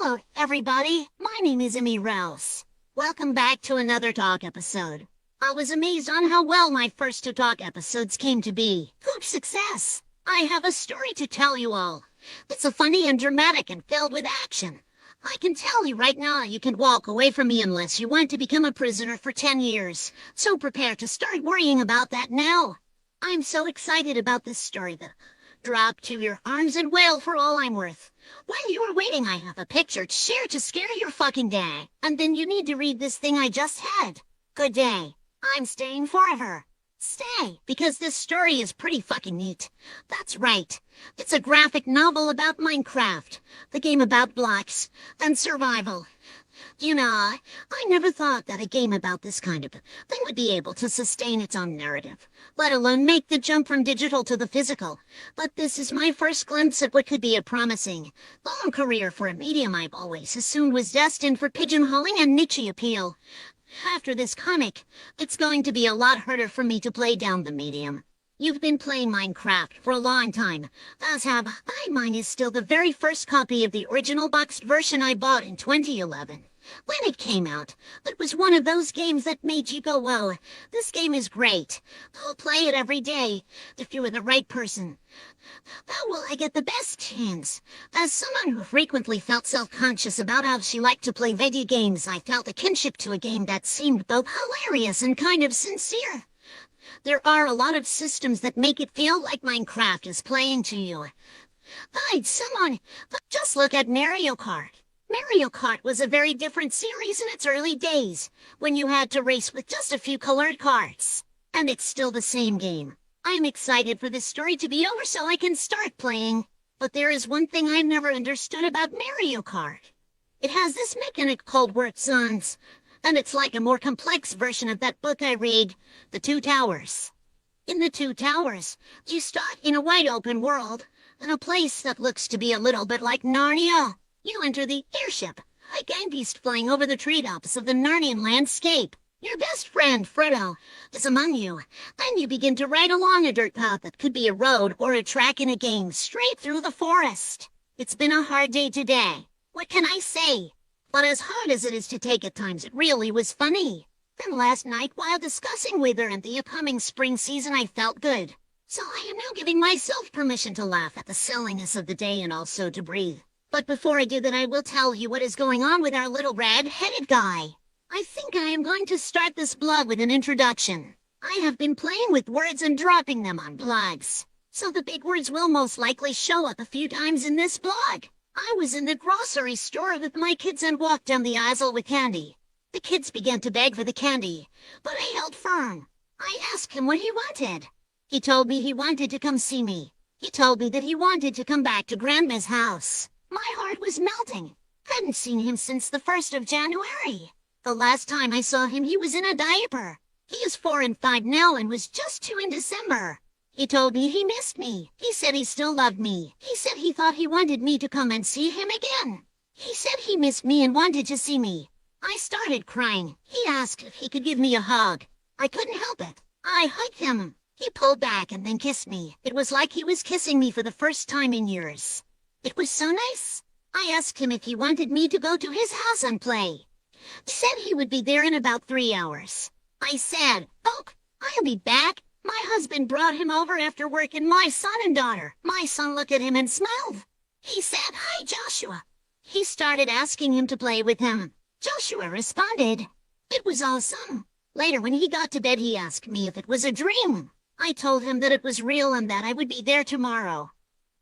Hello, everybody. My name is Emmy Rouse. Welcome back to another Talk episode. I was amazed on how well my first two Talk episodes came to be. Huge success. I have a story to tell you all. It's a funny and dramatic and filled with action. I can tell you right now you can walk away from me unless you want to become a prisoner for 10 years. So prepare to start worrying about that now. I'm so excited about this story that drop to your arms and wail for all I'm worth. While you are waiting, I have a picture to share to scare your fucking day. And then you need to read this thing I just had. Good day. I'm staying forever. Stay, because this story is pretty fucking neat. That's right. It's a graphic novel about Minecraft, the game about blocks and survival. You know, I never thought that a game about this kind of thing would be able to sustain its own narrative, let alone make the jump from digital to the physical. But this is my first glimpse at what could be a promising, long career for a medium I've always assumed was destined for pigeonholing and niche appeal. After this comic, it's going to be a lot harder for me to play down the medium. You've been playing Minecraft for a long time, as have I. Mine is still the very first copy of the original boxed version I bought in 2011. When it came out, it was one of those games that made you go, whoa, this game is great. I'll play it every day, if you were the right person. How will I get the best chance? As someone who frequently felt self-conscious about how she liked to play video games, I felt a kinship to a game that seemed both hilarious and kind of sincere. There are a lot of systems that make it feel like Minecraft is playing to you. Just look at Mario Kart. Mario Kart was a very different series in its early days, when you had to race with just a few colored carts. And it's still the same game. I'm excited for this story to be over so I can start playing. But there is one thing I've never understood about Mario Kart. It has this mechanic called Warp Zones, and it's like a more complex version of that book I read, The Two Towers. In The Two Towers, you start in a wide open world, in a place that looks to be a little bit like Narnia. You enter the airship, a gang beast flying over the treetops of the Narnian landscape. Your best friend, Frodo, is among you. Then you begin to ride along a dirt path that could be a road or a track in a game straight through the forest. It's been a hard day today. What can I say? But as hard as it is to take at times, it really was funny. Then last night, while discussing weather and the upcoming spring season, I felt good. So I am now giving myself permission to laugh at the silliness of the day and also to breathe. But before I do that, I will tell you what is going on with our little red-headed guy. I think I am going to start this blog with an introduction. I have been playing with words and dropping them on blogs, so the big words will most likely show up a few times in this blog. I was in the grocery store with my kids and walked down the aisle with candy. The kids began to beg for the candy, but I held firm. I asked him what he wanted. He told me he wanted to come see me. He told me that he wanted to come back to Grandma's house. My heart was melting. Hadn't seen him since the 1st of January. The last time I saw him, he was in a diaper. He is 4 and 5 now and was just 2 in December. He told me he missed me. He said he still loved me. He said he thought he wanted me to come and see him again. He said he missed me and wanted to see me. I started crying. He asked if he could give me a hug. I couldn't help it. I hugged him. He pulled back and then kissed me. It was like he was kissing me for the first time in years. It was so nice. I asked him if he wanted me to go to his house and play. He said he would be there in about 3 hours. I said, "Oh, I'll be back." My husband brought him over after work and my son and daughter. My son looked at him and smiled. He said, "Hi, Joshua." He started asking him to play with him. Joshua responded. It was awesome. Later, when he got to bed, he asked me if it was a dream. I told him that it was real and that I would be there tomorrow.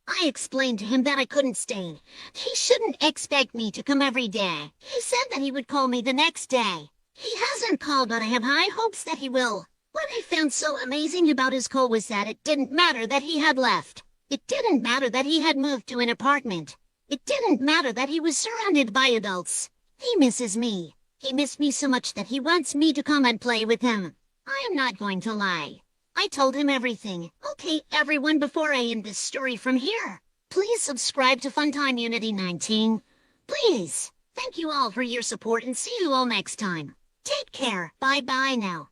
I explained to him that I couldn't stay. He shouldn't expect me to come every day. He said that he would call me the next day. He hasn't called, but I have high hopes that he will. What I found so amazing about his call was that it didn't matter that he had left. It didn't matter that he had moved to an apartment. It didn't matter that he was surrounded by adults. He misses me. He missed me so much that he wants me to come and play with him. I am not going to lie. I told him everything. Okay, everyone, before I end this story from here, please subscribe to Funtime Unity 19. Please. Thank you all for your support and see you all next time. Take care. Bye-bye now.